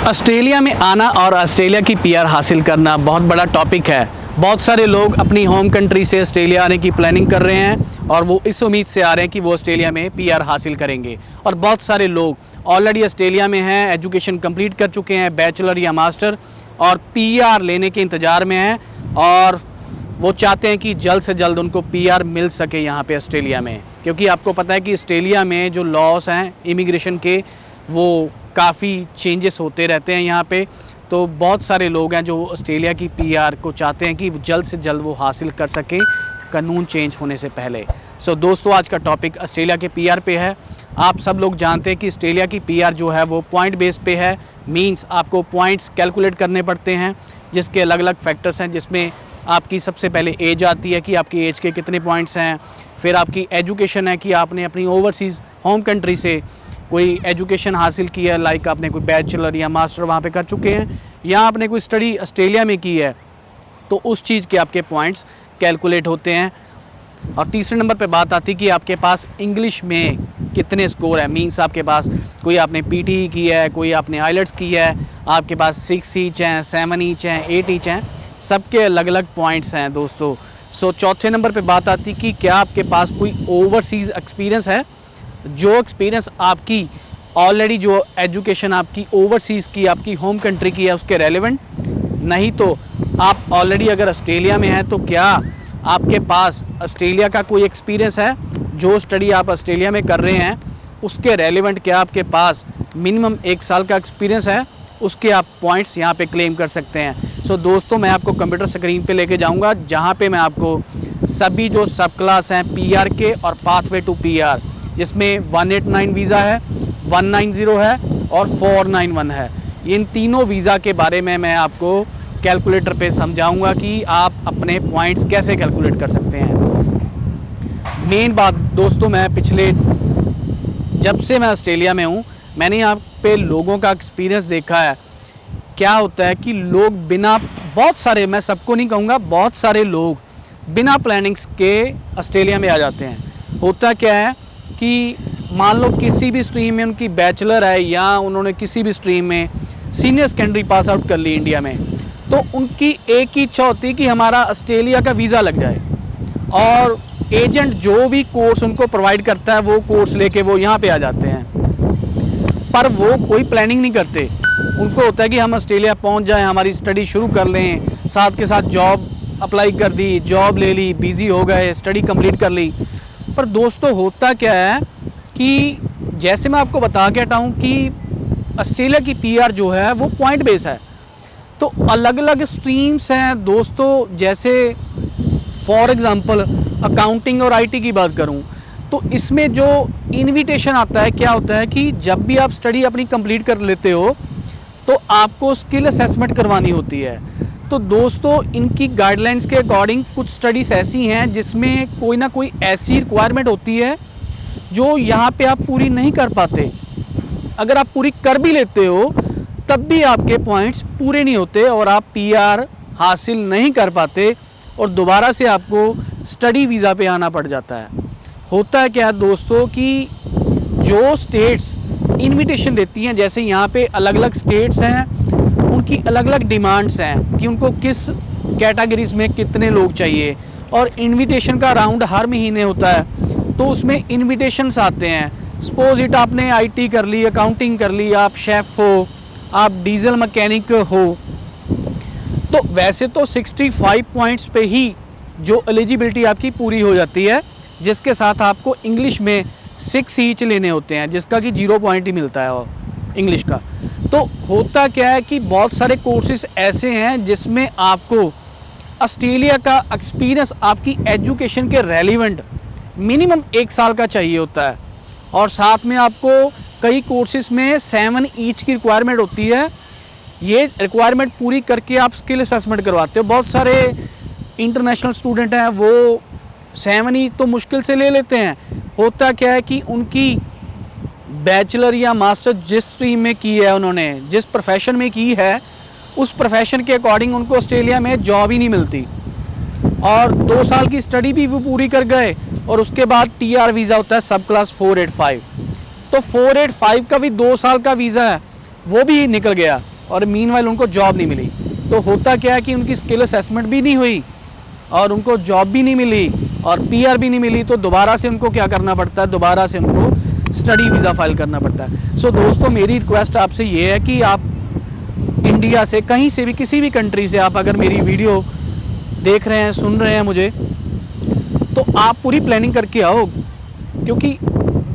Australia में आना और ऑस्ट्रेलिया की पीआर हासिल करना बहुत बड़ा टॉपिक है। बहुत सारे लोग अपनी होम कंट्री से ऑस्ट्रेलिया आने की प्लानिंग कर रहे हैं और वो इस उम्मीद से आ रहे हैं कि वो ऑस्ट्रेलिया में पीआर हासिल करेंगे। और बहुत सारे लोग ऑलरेडी ऑस्ट्रेलिया में हैं, एजुकेशन कंप्लीट कर चुके हैं, बैचलर या मास्टर, और पीआर लेने के इंतज़ार में हैं और वो चाहते हैं कि जल्द से जल्द उनको पीआर मिल सके यहाँ पे ऑस्ट्रेलिया में। क्योंकि आपको पता है कि ऑस्ट्रेलिया में जो लॉस हैं इमिग्रेशन के, वो काफ़ी चेंजेस होते रहते हैं यहाँ पे। तो बहुत सारे लोग हैं जो ऑस्ट्रेलिया की पीआर को चाहते हैं कि जल्द से जल्द वो हासिल कर सकें कानून चेंज होने से पहले। सो दोस्तों, आज का टॉपिक ऑस्ट्रेलिया के पीआर पे है। आप सब लोग जानते हैं कि ऑस्ट्रेलिया की पीआर जो है वो पॉइंट बेस पे है। मींस आपको पॉइंट्स कैलकुलेट करने पड़ते हैं, जिसके अलग अलग फैक्टर्स हैं, जिसमें आपकी सबसे पहले एज आती है कि आपकी एज के कितने पॉइंट्स हैं। फिर आपकी एजुकेशन है कि आपने अपनी ओवरसीज़ होम कंट्री से कोई एजुकेशन हासिल की है, लाइक आपने कोई बैचलर या मास्टर वहाँ पे कर चुके हैं, या आपने कोई स्टडी ऑस्ट्रेलिया में की है, तो उस चीज़ के आपके पॉइंट्स कैलकुलेट होते हैं। और तीसरे नंबर पे बात आती है कि आपके पास इंग्लिश में कितने स्कोर है। मींस आपके पास कोई आपने पीटी की है, कोई आपने आइलेट्स की है, आपके पास 6 ईच हैं, 7 ईच हैं, 8 ईच हैं, सबके अलग अलग पॉइंट्स हैं दोस्तों। सो चौथे नंबर पे बात आती कि क्या आपके पास कोई ओवरसीज़ एक्सपीरियंस है। जो एक्सपीरियंस आपकी ऑलरेडी जो एजुकेशन आपकी ओवरसीज़ की, आपकी होम कंट्री की है, उसके रेलेवेंट। नहीं तो आप ऑलरेडी अगर ऑस्ट्रेलिया में हैं तो क्या आपके पास ऑस्ट्रेलिया का कोई एक्सपीरियंस है। जो स्टडी आप ऑस्ट्रेलिया में कर रहे हैं उसके रेलेवेंट क्या आपके पास मिनिमम 1 साल का एक्सपीरियंस है, उसके आप पॉइंट्स यहाँ पे क्लेम कर सकते हैं। सो दोस्तों, मैं आपको कंप्यूटर स्क्रीन पे लेके जाऊँगा, जहाँ पे मैं आपको सभी जो सब क्लास हैं पीआर के और पाथवे टू पीआर, जिसमें 189 वीज़ा है, 190 है और 491 है, इन तीनों वीज़ा के बारे में मैं आपको कैलकुलेटर पे समझाऊंगा कि आप अपने पॉइंट्स कैसे कैलकुलेट कर सकते हैं। मेन बात दोस्तों, मैं पिछले जब से मैं ऑस्ट्रेलिया में हूँ, मैंने यहाँ पे लोगों का एक्सपीरियंस देखा है। क्या होता है कि लोग बिना, बहुत सारे, मैं सबको नहीं कहूँगा, बहुत सारे लोग बिना प्लानिंग्स के ऑस्ट्रेलिया में आ जाते हैं। होता क्या है कि मान लो किसी भी स्ट्रीम में उनकी बैचलर है या उन्होंने किसी भी स्ट्रीम में सीनियर सेकेंडरी पास आउट कर ली इंडिया में, तो उनकी एक ही इच्छा होती है कि हमारा ऑस्ट्रेलिया का वीज़ा लग जाए, और एजेंट जो भी कोर्स उनको प्रोवाइड करता है वो कोर्स लेके वो यहाँ पे आ जाते हैं। पर वो कोई प्लानिंग नहीं करते। उनको होता है कि हम ऑस्ट्रेलिया पहुँच जाएं, हमारी स्टडी शुरू कर लें, साथ के साथ जॉब अप्लाई कर दी, जॉब ले ली, बिज़ी हो गए, स्टडी कंप्लीट कर ली। पर दोस्तों, होता क्या है कि जैसे मैं आपको बता के हटा हूँ कि ऑस्ट्रेलिया की पीआर जो है वो पॉइंट बेस है। तो अलग अलग स्ट्रीम्स हैं दोस्तों। जैसे फॉर एग्ज़ाम्पल अकाउंटिंग और आईटी की बात करूं, तो इसमें जो इनविटेशन आता है, क्या होता है कि जब भी आप स्टडी अपनी कंप्लीट कर लेते हो तो आपको स्किल असेसमेंट करवानी होती है। तो दोस्तों, इनकी गाइडलाइंस के अकॉर्डिंग कुछ स्टडीज़ ऐसी हैं जिसमें कोई ना कोई ऐसी रिक्वायरमेंट होती है जो यहाँ पे आप पूरी नहीं कर पाते। अगर आप पूरी कर भी लेते हो तब भी आपके पॉइंट्स पूरे नहीं होते और आप पीआर हासिल नहीं कर पाते और दोबारा से आपको स्टडी वीज़ा पे आना पड़ जाता है। होता है क्या दोस्तों कि जो स्टेट्स इनविटेशन देती हैं, जैसे यहाँ पे अलग अलग स्टेट्स हैं, उनकी अलग अलग डिमांड्स हैं कि उनको किस कैटेगरीज में कितने लोग चाहिए, और इनविटेशन का राउंड हर महीने होता है। तो उसमें इनविटेशंस आते हैं। सपोज इट आपने आईटी कर ली, अकाउंटिंग कर ली, आप शेफ़ हो, आप डीजल मैकेनिक हो, तो वैसे तो 65 पॉइंट्स पे ही जो एलिजिबिलिटी आपकी पूरी हो जाती है, जिसके साथ आपको इंग्लिश में 6 ईच लेने होते हैं, जिसका कि 0 पॉइंट ही मिलता है और इंग्लिश का। तो होता क्या है कि बहुत सारे कोर्सेज ऐसे हैं जिसमें आपको ऑस्ट्रेलिया का एक्सपीरियंस आपकी एजुकेशन के रेलिवेंट मिनिमम 1 साल का चाहिए होता है, और साथ में आपको कई कोर्सेज में 7 ईच की रिक्वायरमेंट होती है। ये रिक्वायरमेंट पूरी करके आप स्किल असेसमेंट करवाते हो। बहुत सारे इंटरनेशनल स्टूडेंट हैं, वो 7 ईच तो मुश्किल से ले लेते हैं। होता क्या है कि उनकी बैचलर या मास्टर जिस स्ट्रीम में की है, उन्होंने जिस प्रोफेशन में की है, उस प्रोफेशन के अकॉर्डिंग उनको ऑस्ट्रेलिया में जॉब ही नहीं मिलती, और 2 साल की स्टडी भी वो पूरी कर गए और उसके बाद टीआर वीज़ा होता है सब क्लास 485। तो 485 का भी 2 साल का वीज़ा है, वो भी निकल गया। और मीनवाइल उनको जॉब नहीं मिली। तो होता क्या है कि उनकी स्किल असेसमेंट भी नहीं हुई और उनको जॉब भी नहीं मिली और पीआर भी नहीं मिली, तो दोबारा से उनको क्या करना पड़ता है, दोबारा से उनको स्टडी वीज़ा फाइल करना पड़ता है। सो दोस्तों, मेरी रिक्वेस्ट आपसे ये है कि आप इंडिया से कहीं से भी, किसी भी कंट्री से आप अगर मेरी वीडियो देख रहे हैं, सुन रहे हैं मुझे, तो आप पूरी प्लानिंग करके आओ। क्योंकि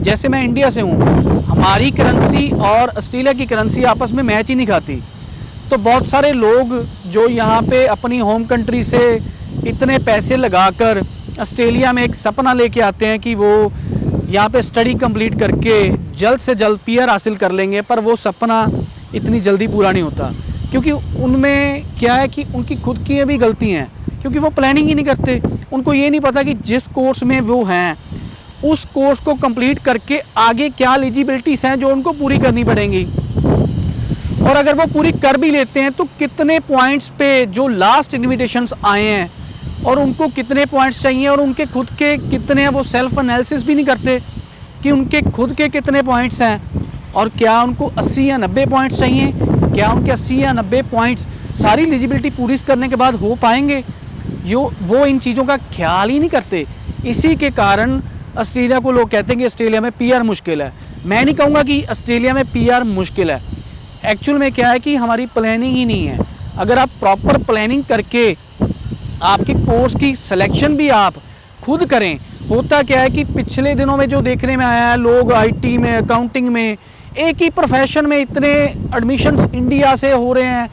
जैसे मैं इंडिया से हूँ, हमारी करेंसी और ऑस्ट्रेलिया की करेंसी आपस में मैच ही नहीं खाती। तो बहुत सारे लोग जो यहाँ पे अपनी होम कंट्री से इतने पैसे लगाकर ऑस्ट्रेलिया में एक सपना लेके आते हैं कि वो यहाँ पे स्टडी कंप्लीट करके जल्द से जल्द पीआर हासिल कर लेंगे, पर वो सपना इतनी जल्दी पूरा नहीं होता। क्योंकि उनमें क्या है कि उनकी खुद की भी गलती हैं, क्योंकि वो प्लानिंग ही नहीं करते। उनको ये नहीं पता कि जिस कोर्स में वो हैं उस कोर्स को कंप्लीट करके आगे क्या एलिजिबिलिटीज़ हैं जो उनको पूरी करनी पड़ेंगी, और अगर वो पूरी कर भी लेते हैं तो कितने पॉइंट्स पे जो लास्ट इन्विटेशंस आए हैं और उनको कितने पॉइंट्स चाहिए, और उनके खुद के कितने हैं, वो सेल्फ एनालिसिस भी नहीं करते कि उनके खुद के कितने पॉइंट्स हैं और क्या उनको 80 या 90 पॉइंट्स चाहिए, क्या उनके 80 या 90 पॉइंट्स सारी एलिजिबिलिटी पूरी करने के बाद हो पाएंगे। वो इन चीज़ों का ख्याल ही नहीं करते। इसी के कारण ऑस्ट्रेलिया को लोग कहते हैं कि ऑस्ट्रेलिया में पीआर मुश्किल है। मैं नहीं कहूँगा कि ऑस्ट्रेलिया में पीआर मुश्किल है, एक्चुअल में क्या है कि हमारी प्लानिंग ही नहीं है। अगर आप प्रॉपर प्लानिंग करके आपके कोर्स की सिलेक्शन भी आप खुद करें, होता क्या है कि पिछले दिनों में जो देखने में आया है, लोग आईटी में, अकाउंटिंग में, एक ही प्रोफेशन में इतने एडमिशन्स इंडिया से हो रहे हैं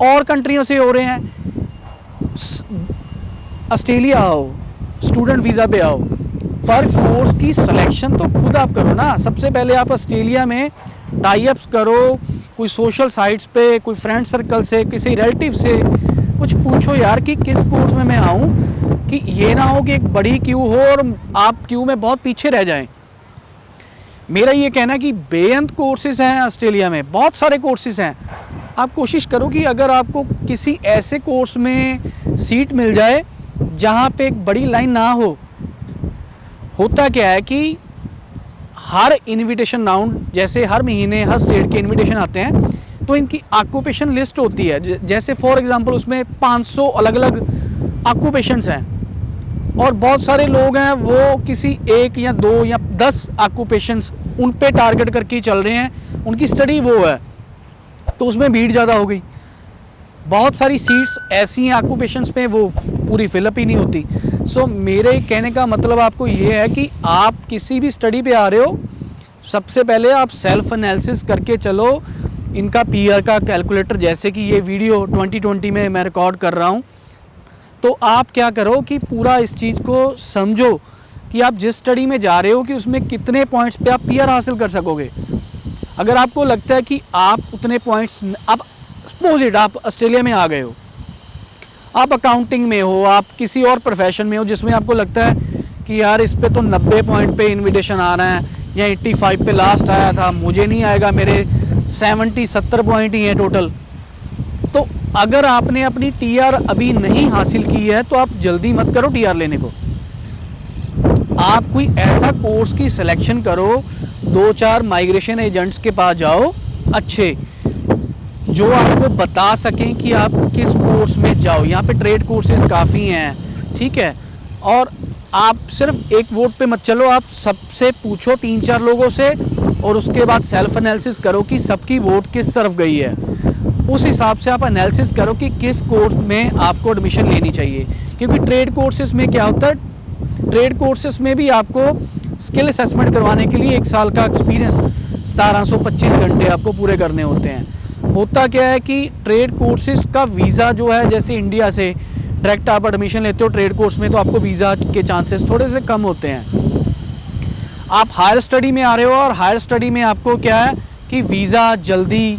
और कंट्रियों से हो रहे हैं। ऑस्ट्रेलिया आओ, स्टूडेंट वीज़ा पे आओ, पर कोर्स की सिलेक्शन तो खुद आप करो ना। सबसे पहले आप ऑस्ट्रेलिया में टाई अप्स करो, कोई सोशल साइट्स पे, कोई फ्रेंड सर्कल से, किसी रिलेटिव से कुछ पूछो यार कि किस कोर्स में मैं आऊँ, कि ये ना हो कि एक बड़ी क्यू हो और आप क्यू में बहुत पीछे रह जाएं। मेरा ये कहना है कि बेअंत कोर्सेज़ हैं ऑस्ट्रेलिया में, बहुत सारे कोर्सेज़ हैं। आप कोशिश करो कि अगर आपको किसी ऐसे कोर्स में सीट मिल जाए जहाँ पे एक बड़ी लाइन ना हो। होता क्या है कि हर इनविटेशन राउंड, जैसे हर महीने हर स्टेट के इनविटेशन आते हैं, तो इनकी ऑक्यूपेशन लिस्ट होती है। जैसे फॉर एग्जांपल उसमें 500 अलग अलग ऑक्यूपेशंस हैं और बहुत सारे लोग हैं वो किसी एक या दो या 10 ऑक्यूपेशंस उन पे टारगेट करके ही चल रहे हैं, उनकी स्टडी वो है, तो उसमें भीड़ ज़्यादा हो गई। बहुत सारी सीट्स ऐसी हैं ऑक्यूपेशंस पे वो पूरी फिलअप ही नहीं होती। सो मेरे कहने का मतलब आपको ये है कि आप किसी भी स्टडी पे आ रहे हो, सबसे पहले आप सेल्फ एनालिसिस करके चलो। इनका पीआर का कैलकुलेटर, जैसे कि ये वीडियो 2020 में मैं रिकॉर्ड कर रहा हूँ, तो आप क्या करो कि पूरा इस चीज़ को समझो कि आप जिस स्टडी में जा रहे हो कि उसमें कितने पॉइंट्स पे आप पीआर हासिल कर सकोगे। अगर आपको लगता है कि आप उतने पॉइंट्स, आप सपोज इट आप ऑस्ट्रेलिया में आ गए हो, आप अकाउंटिंग में हो, आप किसी और प्रोफेशन में हो जिसमें आपको लगता है कि यार इस पे तो 90 पॉइंट पे इनविटेशन आ रहा है या 85 पे लास्ट आया था, मुझे नहीं आएगा, मेरे 70 पॉइंट ही हैं टोटल। तो अगर आपने अपनी टीआर अभी नहीं हासिल की है तो आप जल्दी मत करो टीआर लेने को। आप कोई ऐसा कोर्स की सिलेक्शन करो, 2-4 माइग्रेशन एजेंट्स के पास जाओ अच्छे, जो आपको बता सकें कि आप किस कोर्स में जाओ। यहाँ पे ट्रेड कोर्सेज काफ़ी हैं, ठीक है। और आप सिर्फ एक वोट पे मत चलो, आप सबसे पूछो 3-4 लोगों से, और उसके बाद सेल्फ एनालिसिस करो कि सबकी वोट किस तरफ गई है। उस हिसाब से आप एनालिसिस करो कि किस कोर्स में आपको एडमिशन लेनी चाहिए। क्योंकि ट्रेड कोर्सेज में क्या होता है, ट्रेड कोर्सेज में भी आपको स्किल असेसमेंट करवाने के लिए 1 साल का एक्सपीरियंस 1725 घंटे आपको पूरे करने होते हैं। होता क्या है कि ट्रेड कोर्सेज का वीज़ा जो है, जैसे इंडिया से डायरेक्ट आप एडमिशन लेते हो ट्रेड कोर्स में, तो आपको वीज़ा के चांसेस थोड़े से कम होते हैं। आप हायर स्टडी में आ रहे हो और हायर स्टडी में आपको क्या है कि वीज़ा जल्दी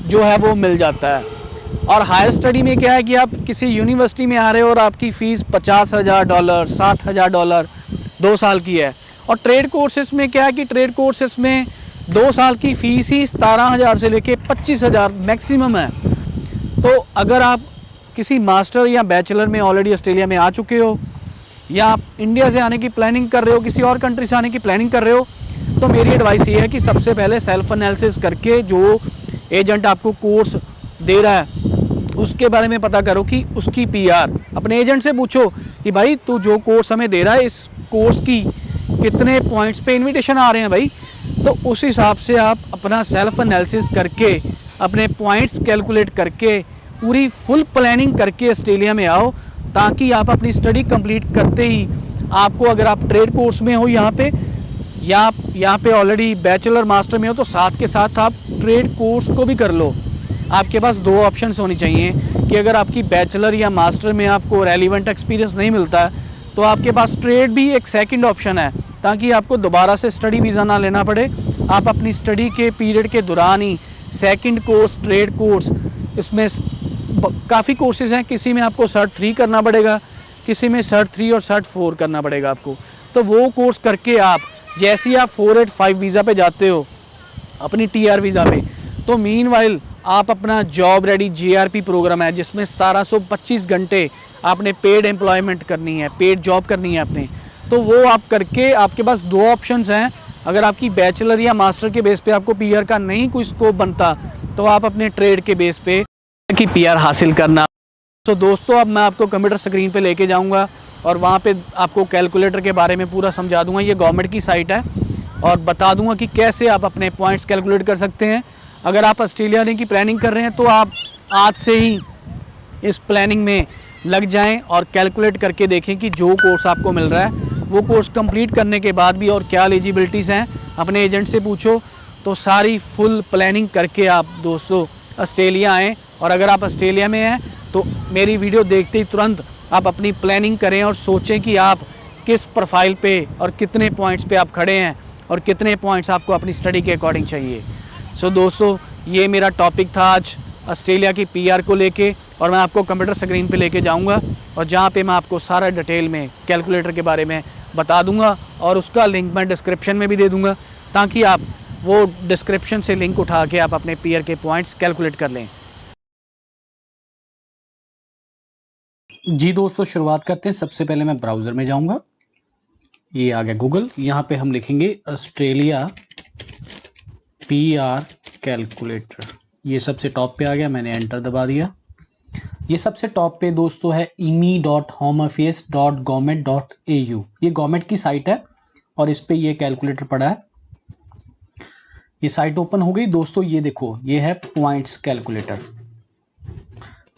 जो है वो मिल जाता है। और हायर स्टडी में क्या है कि आप किसी यूनिवर्सिटी में आ रहे हो और आपकी फ़ीस $50,000 $60,000 2 साल की है। और ट्रेड कोर्सेज में क्या है कि ट्रेड कोर्सेज में 2 साल की फ़ीस ही 17,000 से लेके 25,000 मैक्सिमम है। तो अगर आप किसी मास्टर या बैचलर में ऑलरेडी ऑस्ट्रेलिया में आ चुके हो, या आप इंडिया से आने की प्लानिंग कर रहे हो, किसी और कंट्री से आने की प्लानिंग कर रहे हो, तो मेरी एडवाइस ये है कि सबसे पहले सेल्फ एनालिसिस करके जो एजेंट आपको कोर्स दे रहा है उसके बारे में पता करो कि उसकी पीआर, अपने एजेंट से पूछो कि भाई तू जो कोर्स हमें दे रहा है इस कोर्स की कितने पॉइंट्स पे इनविटेशन आ रहे हैं भाई। तो उस हिसाब से आप अपना सेल्फ एनालिसिस करके अपने पॉइंट्स कैलकुलेट करके पूरी फुल प्लानिंग करके ऑस्ट्रेलिया में आओ, ताकि आप अपनी स्टडी कंप्लीट करते ही आपको, अगर आप ट्रेड कोर्स में हो यहाँ पे, या आप यहाँ पे ऑलरेडी बैचलर मास्टर में हो, तो साथ के साथ आप ट्रेड कोर्स को भी कर लो। आपके पास दो ऑप्शंस होनी चाहिए कि अगर आपकी बैचलर या मास्टर में आपको रेलिवेंट एक्सपीरियंस नहीं मिलता है तो आपके पास ट्रेड भी एक सेकंड ऑप्शन है, ताकि आपको दोबारा से स्टडी वीज़ा ना लेना पड़े। आप अपनी स्टडी के पीरियड के दौरान ही सेकंड कोर्स, ट्रेड कोर्स, इसमें काफ़ी कोर्सेज़ हैं, किसी में आपको सर्ट 3 करना पड़ेगा, किसी में सर्ट 3 और सर्ट 4 करना पड़ेगा आपको। तो वो कोर्स करके आप जैसे ही आप 485 वीज़ा पे जाते हो अपनी टीआर वीज़ा पे, तो मीनवाइल आप अपना जॉब रेडी जेआरपी प्रोग्राम है जिसमें 1725 घंटे आपने पेड एम्प्लॉयमेंट करनी है, पेड जॉब करनी है आपने, तो वो आप करके आपके पास दो ऑप्शंस हैं। अगर आपकी बैचलर या मास्टर के बेस पे आपको पीआर का नहीं कोई स्कोप बनता तो आप अपने ट्रेड के बेस पे की पीआर हासिल करना। तो दोस्तों अब मैं आपको कंप्यूटर स्क्रीन पे लेके जाऊंगा और वहाँ पे आपको कैलकुलेटर के बारे में पूरा समझा दूंगा। ये गवर्नमेंट की साइट है और बता दूंगा कि कैसे आप अपने पॉइंट्स कैलकुलेट कर सकते हैं। अगर आप ऑस्ट्रेलिया आने की प्लानिंग कर रहे हैं तो आप आज से ही इस प्लानिंग में लग जाएं और कैलकुलेट करके देखें कि जो कोर्स आपको मिल रहा है वो कोर्स कंप्लीट करने के बाद भी और क्या एलिजिबिलिटीज़ हैं, अपने एजेंट से पूछो। तो सारी फुल प्लानिंग करके आप दोस्तों ऑस्ट्रेलिया आएँ। और अगर आप ऑस्ट्रेलिया में हैं तो मेरी वीडियो देखते ही तुरंत आप अपनी प्लानिंग करें और सोचें कि आप किस प्रोफाइल पे और कितने पॉइंट्स पे आप खड़े हैं और कितने पॉइंट्स आपको अपनी स्टडी के अकॉर्डिंग चाहिए। सो दोस्तों ये मेरा टॉपिक था आज ऑस्ट्रेलिया की पीआर को लेके, और मैं आपको कंप्यूटर स्क्रीन पे लेके जाऊंगा और जहाँ पे मैं आपको सारा डिटेल में कैलकुलेटर के बारे में बता दूंगा और उसका लिंक मैं डिस्क्रिप्शन में भी दे दूंगा, ताकि आप वो डिस्क्रिप्शन से लिंक उठा के आप अपने पीआर के पॉइंट्स कैलकुलेट कर लें। जी दोस्तों शुरुआत करते हैं। सबसे पहले मैं ब्राउज़र में जाऊंगा, ये आ गया गूगल। यहाँ पे हम लिखेंगे ऑस्ट्रेलिया पीआर कैलकुलेटर, ये सबसे टॉप पे आ गया, मैंने एंटर दबा दिया। ये सबसे टॉप पे दोस्तों है emi.homeaffairs.government.au, ये गवर्नमेंट की साइट है और इस पे ये कैलकुलेटर पड़ा है। ये साइट ओपन हो गई दोस्तों, ये देखो ये है पॉइंट्स कैलकुलेटर।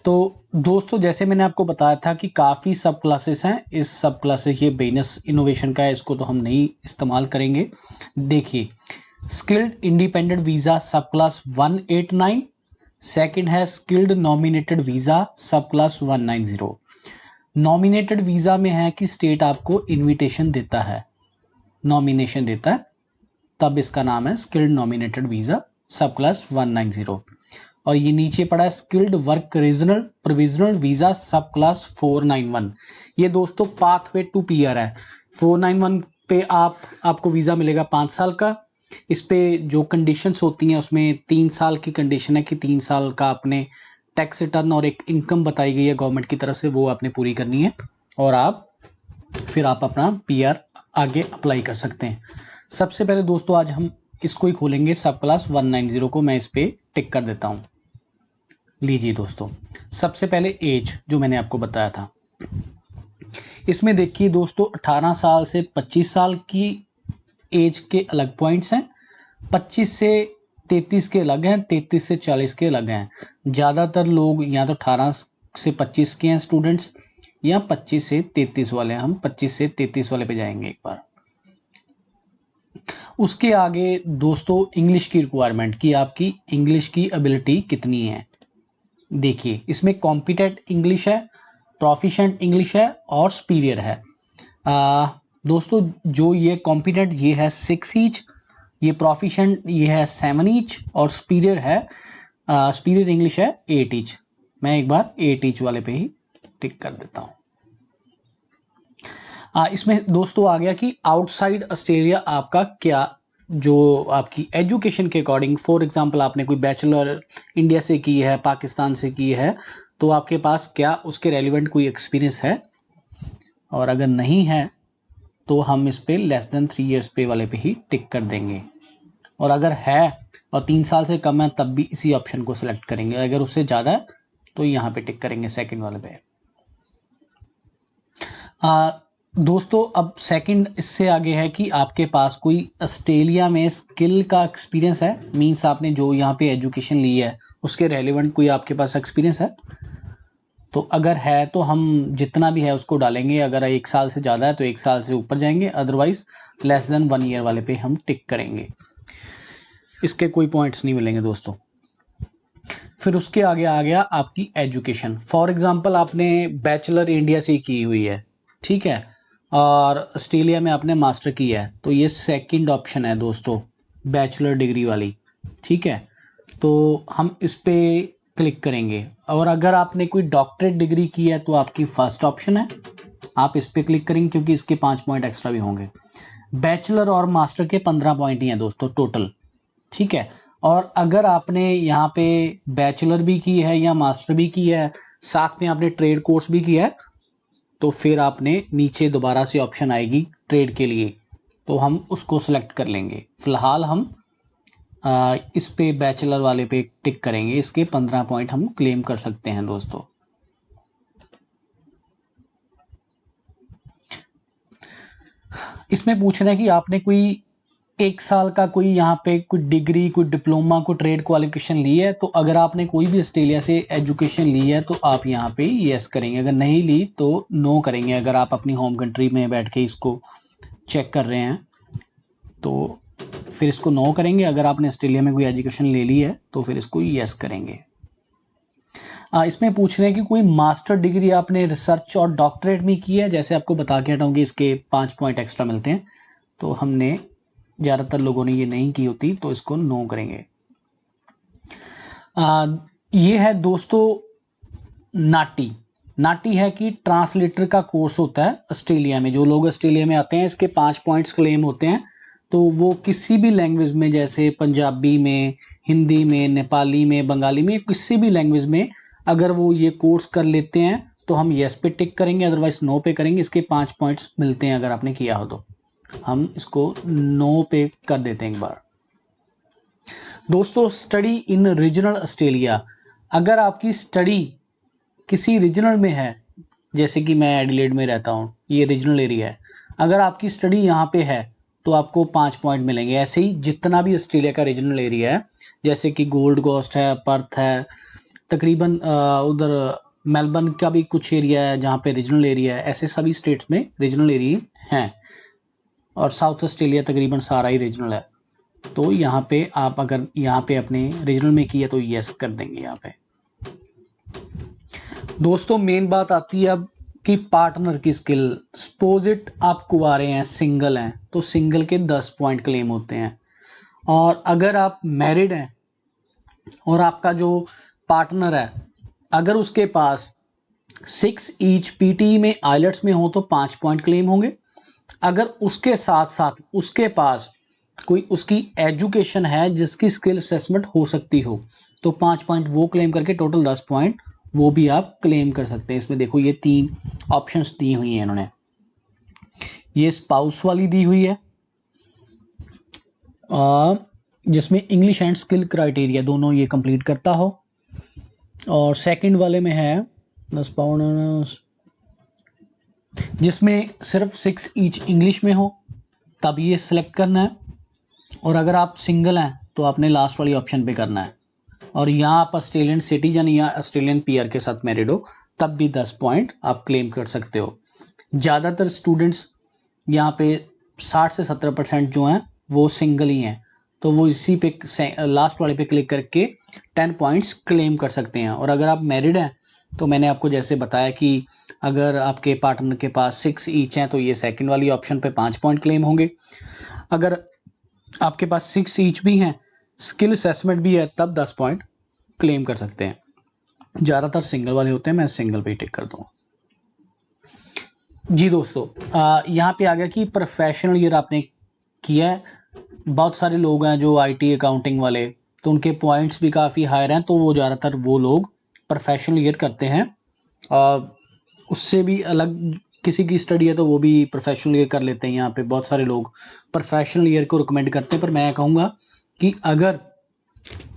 तो दोस्तों जैसे मैंने आपको बताया था कि काफ़ी सब क्लासेस हैं, इस सब क्लासेस ये बिजनेस इनोवेशन का है, इसको तो हम नहीं इस्तेमाल करेंगे। देखिए स्किल्ड इंडिपेंडेंट वीज़ा सब क्लास 189, सेकंड है स्किल्ड नॉमिनेटेड वीज़ा सब क्लास 190। नॉमिनेटेड वीज़ा में है कि स्टेट आपको इनविटेशन देता है, नॉमिनेशन देता है, तब इसका नाम है स्किल्ड नॉमिनेटेड वीज़ा सब क्लास 190। और ये नीचे पड़ा है skilled work regional provisional visa सब क्लास 491। ये दोस्तों पाथवे टू पीआर है। 491 पे आपको वीज़ा मिलेगा 5 साल का। इस पे जो कंडीशंस होती हैं उसमें 3 साल की कंडीशन है कि 3 साल का आपने टैक्स रिटर्न और एक इनकम बताई गई है गवर्नमेंट की तरफ से, वो आपने पूरी करनी है और फिर आप अपना पीआर आगे अप्लाई कर सकते हैं। सबसे पहले दोस्तों आज हम इसको ही खोलेंगे, सब क्लास 190 को मैं इस पर टिक कर देता हूँ। लीजिए दोस्तों सबसे पहले एज जो मैंने आपको बताया था, इसमें देखिए दोस्तों 18 साल से 25 साल की एज के अलग पॉइंट्स हैं, 25 से 33 के अलग हैं, 33 से 40 के अलग हैं। ज़्यादातर लोग या तो 18 से 25 के हैं स्टूडेंट्स, या 25 से 33 वाले हैं। हम 25 से 33 वाले पे जाएंगे एक बार। उसके आगे दोस्तों इंग्लिश की रिक्वायरमेंट की, आपकी इंग्लिश की एबिलिटी कितनी है। देखिए इसमें कॉम्पिटेंट इंग्लिश है, प्रोफिशिएंट इंग्लिश है और सुपीरियर है। दोस्तों जो ये कॉम्पिटेंट ये है 6 ईच, ये प्रोफिशिएंट ये है 7 ईच और सुपीरियर है सुपीरियर इंग्लिश है 8 ईच। मैं एक बार 8 ईच वाले पे ही टिक कर देता हूँ। इसमें दोस्तों आ गया कि आउटसाइड ऑस्ट्रेलिया आपका क्या, जो आपकी एजुकेशन के अकॉर्डिंग, फॉर एग्जांपल आपने कोई बैचलर इंडिया से की है, पाकिस्तान से की है, तो आपके पास क्या उसके रेलिवेंट कोई एक्सपीरियंस है, और अगर नहीं है तो हम इस पे लेस देन 3 इयर्स पे वाले पे ही टिक कर देंगे। और अगर है और 3 साल से कम है तब भी इसी ऑप्शन को सिलेक्ट करेंगे, अगर उससे ज़्यादा है तो यहाँ पे टिक करेंगे सेकंड वाले पे। दोस्तों अब सेकंड इससे आगे है कि आपके पास कोई ऑस्ट्रेलिया में स्किल का एक्सपीरियंस है, मींस आपने जो यहाँ पे एजुकेशन ली है उसके रेलिवेंट कोई आपके पास एक्सपीरियंस है। तो अगर है तो हम जितना भी है उसको डालेंगे, अगर 1 साल से ज़्यादा है तो 1 साल से ऊपर जाएंगे, अदरवाइज लेस देन 1 ईयर वाले पे हम टिक करेंगे, इसके कोई पॉइंट्स नहीं मिलेंगे दोस्तों। फिर उसके आगे आ गया आपकी एजुकेशन। फॉर एग्जांपल आपने बैचलर इंडिया से की हुई है, ठीक है, और ऑस्ट्रेलिया में आपने मास्टर किया है, तो ये सेकंड ऑप्शन है दोस्तों, बैचलर डिग्री वाली, ठीक है। तो हम इस पे क्लिक करेंगे, और अगर आपने कोई डॉक्टरेट डिग्री की है तो आपकी फर्स्ट ऑप्शन है, आप इस पे क्लिक करेंगे क्योंकि इसके 5 पॉइंट एक्स्ट्रा भी होंगे। बैचलर और मास्टर के 15 पॉइंट ही हैं दोस्तों टोटल, ठीक है। और अगर आपने यहाँ पे बैचलर भी की है या मास्टर भी की है, साथ में आपने ट्रेड कोर्स भी किया है, तो फिर आपने नीचे दोबारा से ऑप्शन आएगी ट्रेड के लिए, तो हम उसको सेलेक्ट कर लेंगे। फिलहाल हम इस पे बैचलर वाले पे टिक करेंगे, इसके 15 पॉइंट हम क्लेम कर सकते हैं दोस्तों। इसमें पूछना है कि आपने कोई 1 साल का कोई यहाँ पे कोई डिग्री, कोई डिप्लोमा, कोई ट्रेड क्वालिफिकेशन ली है, तो अगर आपने कोई भी ऑस्ट्रेलिया से एजुकेशन ली है तो आप यहाँ पे यस करेंगे, अगर नहीं ली तो नो करेंगे। अगर आप अपनी होम कंट्री में बैठ के इसको चेक कर रहे हैं तो फिर इसको नो करेंगे, अगर आपने ऑस्ट्रेलिया में कोई एजुकेशन ले ली है तो फिर इसको यस करेंगे। इसमें पूछ रहे हैं कि कोई मास्टर डिग्री आपने रिसर्च और डॉक्टरेट में की है, जैसे आपको बता के हटाऊंगी इसके 5 पॉइंट एक्स्ट्रा मिलते हैं, तो हमने ज़्यादातर लोगों ने ये नहीं की होती, तो इसको नो करेंगे। ये है दोस्तों नाटी। नाटी है कि ट्रांसलेटर का कोर्स होता है ऑस्ट्रेलिया में, जो लोग ऑस्ट्रेलिया में आते हैं इसके 5 पॉइंट्स क्लेम होते हैं, तो वो किसी भी लैंग्वेज में, जैसे पंजाबी में, हिंदी में, नेपाली में, बंगाली में, किसी भी लैंग्वेज में अगर वो ये कोर्स कर लेते हैं तो हम यस पे टिक करेंगे, अदरवाइज नो पे करेंगे। इसके 5 पॉइंट्स मिलते हैं अगर आपने किया हो तो, हम इसको नो पे कर देते हैं एक बार। दोस्तों स्टडी इन रीजनल ऑस्ट्रेलिया, अगर आपकी स्टडी किसी रीजनल में है, जैसे कि मैं एडिलेड में रहता हूँ, ये रीजनल एरिया है, अगर आपकी स्टडी यहाँ पे है तो आपको 5 पॉइंट मिलेंगे। ऐसे ही जितना भी ऑस्ट्रेलिया का रीजनल एरिया है, जैसे कि गोल्ड कोस्ट है, पर्थ है, तकरीबन उधर मेलबर्न का भी कुछ एरिया है जहाँ पे रीजनल एरिया है, ऐसे सभी स्टेट्स में रीजनल एरिया हैं, और साउथ ऑस्ट्रेलिया तकरीबन सारा ही रीजनल है। तो यहाँ पे आप अगर यहाँ पे अपने रीजनल में किया तो यस कर देंगे यहाँ पे। दोस्तों मेन बात आती है अब कि पार्टनर की स्किल। सपोज इट आप कुंवारे हैं, सिंगल हैं, तो सिंगल के 10 पॉइंट क्लेम होते हैं, और अगर आप मैरिड हैं और आपका जो पार्टनर है अगर उसके पास 6 ईच पीटी में आइलेट्स में हो तो 5 पॉइंट क्लेम होंगे। अगर उसके साथ साथ उसके पास कोई उसकी एजुकेशन है जिसकी स्किल असेसमेंट हो सकती हो तो 5 पॉइंट वो क्लेम करके टोटल 10 पॉइंट वो भी आप क्लेम कर सकते हैं। इसमें देखो ये 3 ऑप्शंस दी हुई हैं इन्होंने, ये स्पाउस वाली दी हुई है जिसमें इंग्लिश एंड स्किल क्राइटेरिया दोनों ये कंप्लीट करता हो, और सेकंड वाले में है 10 पाउंड जिसमें सिर्फ 6 ईच इंग्लिश में हो, तब ये सिलेक्ट करना है। और अगर आप सिंगल हैं तो आपने लास्ट वाली ऑप्शन पे करना है, और यहाँ आप ऑस्ट्रेलियन सिटीजन या ऑस्ट्रेलियन पीआर के साथ मैरिड हो तब भी 10 पॉइंट आप क्लेम कर सकते हो। ज़्यादातर स्टूडेंट्स यहाँ पे 60 से 70% जो हैं वो सिंगल ही हैं, तो वो इसी पे लास्ट वाले पे क्लिक करके 10 पॉइंट्स क्लेम कर सकते हैं। और अगर आप मैरिड हैं तो मैंने आपको जैसे बताया कि अगर आपके पार्टनर के पास 6 ईच हैं तो ये सेकंड वाली ऑप्शन पे 5 पॉइंट क्लेम होंगे। अगर आपके पास 6 ईच भी हैं, स्किल असेसमेंट भी है, तब 10 पॉइंट क्लेम कर सकते हैं। ज़्यादातर सिंगल वाले होते हैं, मैं सिंगल पे टिक कर दूँगा। जी दोस्तों यहाँ पे आ गया कि प्रोफेशनल ईयर आपने किया है। बहुत सारे लोग हैं जो आईटी अकाउंटिंग वाले, तो उनके पॉइंट्स भी काफ़ी हायर हैं, तो वो ज़्यादातर वो लोग प्रोफेशनल ईयर करते हैं। उससे भी अलग किसी की स्टडी है तो वो भी प्रोफेशनल ईयर कर लेते हैं। यहाँ पे बहुत सारे लोग प्रोफेशनल ईयर को रिकमेंड करते हैं, पर मैं कहूँगा कि अगर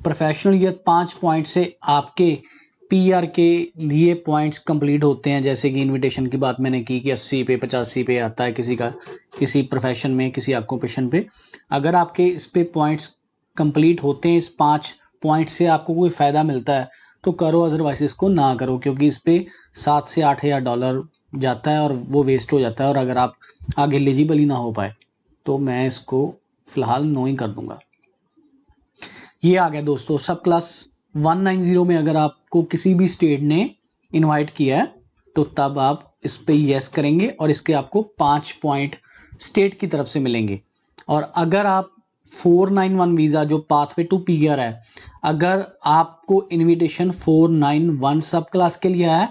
प्रोफेशनल ईयर 5 पॉइंट से आपके पीआर के लिए पॉइंट्स कंप्लीट होते हैं, जैसे कि इनविटेशन की बात मैंने की कि 80 पे 85 पे आता है किसी का, किसी प्रोफेशन में, किसी ऑक्यूपेशन पे, अगर आपके इस पे पॉइंट्स कंप्लीट होते हैं, इस 5 पॉइंट से आपको कोई फ़ायदा मिलता है तो करो, अदरवाइज इसको ना करो, क्योंकि इस पे 7 से 8 हज़ार डॉलर जाता है और वो वेस्ट हो जाता है। और अगर आप आगे एलिजिबल ही ना हो पाए तो मैं इसको फ़िलहाल नो ही कर दूंगा। ये आ गया दोस्तों सब क्लास 190 में। अगर आपको किसी भी स्टेट ने इनवाइट किया है तो तब आप इस पे यस करेंगे और इसके आपको 5 पॉइंट स्टेट की तरफ से मिलेंगे। और अगर आप 491 वीज़ा जो पाथवे टू पीआर है, अगर आपको इनविटेशन 491 सब क्लास के लिए है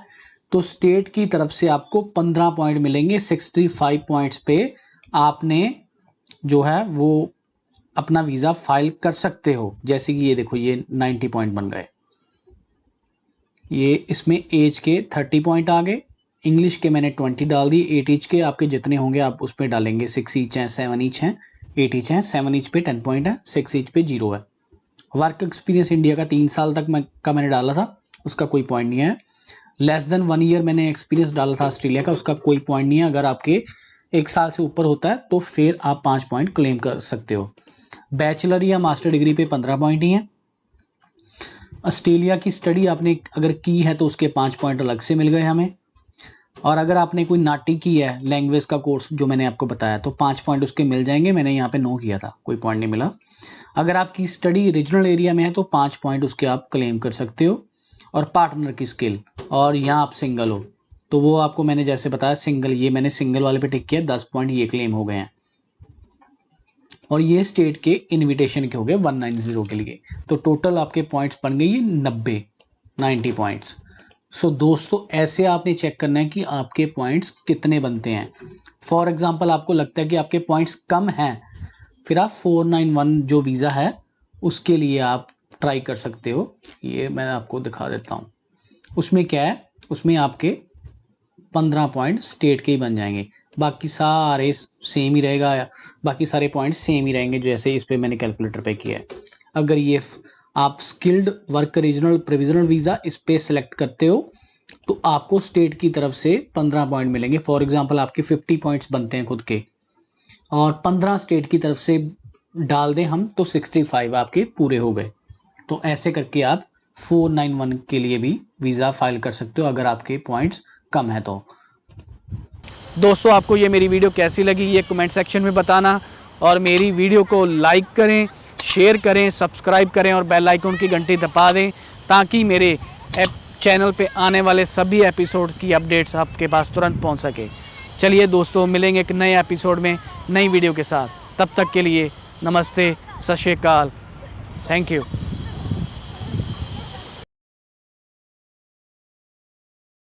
तो स्टेट की तरफ से आपको 15 पॉइंट मिलेंगे। 65 पॉइंट्स पे आपने जो है वो अपना वीज़ा फाइल कर सकते हो। जैसे कि ये देखो, ये 90 पॉइंट बन गए। ये इसमें एज के 30 पॉइंट आ गए, इंग्लिश के मैंने 20 डाल दिए, 8 ईच के आपके जितने होंगे आप उस पर डालेंगे। 6 ईच हैं, 7 ईच हैं, 8 ईच हैं। 7 ईच पे 10 पॉइंट है, 6 ईच पे 0 है। वर्क एक्सपीरियंस इंडिया का 3 साल तक मैंने डाला था, उसका कोई पॉइंट नहीं है। लेस देन 1 ईयर मैंने एक्सपीरियंस डाला था ऑस्ट्रेलिया का, उसका कोई पॉइंट नहीं है। अगर आपके 1 साल से ऊपर होता है तो फिर आप 5 पॉइंट क्लेम कर सकते हो। बैचलर या मास्टर डिग्री पे 15 पॉइंट ही हैं। ऑस्ट्रेलिया की स्टडी आपने अगर की है तो उसके 5 पॉइंट अलग से मिल गए हमें। और अगर आपने कोई नाटी की है, लैंग्वेज का कोर्स जो मैंने आपको बताया, तो 5 पॉइंट उसके मिल जाएंगे। मैंने यहाँ पे नो किया था, कोई पॉइंट नहीं मिला। अगर आपकी स्टडी रीजनल एरिया में है तो 5 पॉइंट उसके आप क्लेम कर सकते हो। और पार्टनर की स्किल, और यहाँ आप सिंगल हो तो वो आपको मैंने जैसे बताया सिंगल, ये मैंने सिंगल वाले पे टिक किया, 10 पॉइंट ये क्लेम हो गए हैं। और ये स्टेट के इनविटेशन के हो गए 190 के लिए। तो टोटल आपके पॉइंट्स बन गए ये 90 पॉइंट्स। सो दोस्तों ऐसे आपने चेक करना है कि आपके पॉइंट्स कितने बनते हैं। फॉर एग्जांपल आपको लगता है कि आपके पॉइंट्स कम हैं, फिर आप 491 जो वीज़ा है उसके लिए आप ट्राई कर सकते हो। ये मैं आपको दिखा देता हूँ। उसमें क्या है, उसमें आपके 15 पॉइंट स्टेट के ही बन जाएंगे, बाकी सारे सेम ही रहेगा, बाकी सारे पॉइंट सेम ही रहेंगे जैसे इस पे मैंने कैलकुलेटर पे किया है। अगर ये आप skilled work regional provisional visa इस पे सेलेक्ट करते हो तो आपको स्टेट की तरफ से 15 पॉइंट मिलेंगे। फॉर एग्जांपल आपके 50 पॉइंट्स बनते हैं खुद के, और 15 स्टेट की तरफ से डाल दें हम तो 65 आपके पूरे हो गए। तो ऐसे करके आप 491 के लिए भी वीज़ा फाइल कर सकते हो अगर आपके पॉइंट्स कम है तो। दोस्तों आपको ये मेरी वीडियो कैसी लगी ये कमेंट सेक्शन में बताना, और मेरी वीडियो को लाइक करें, शेयर करें, सब्सक्राइब करें और बेल आइकन की घंटी दबा दें ताकि मेरे चैनल पे आने वाले सभी एपिसोड की अपडेट्स आपके पास तुरंत पहुंच सके। चलिए दोस्तों मिलेंगे एक नए एपिसोड में नई वीडियो के साथ, तब तक के लिए नमस्ते, सत श्री अकाल, थैंक यू।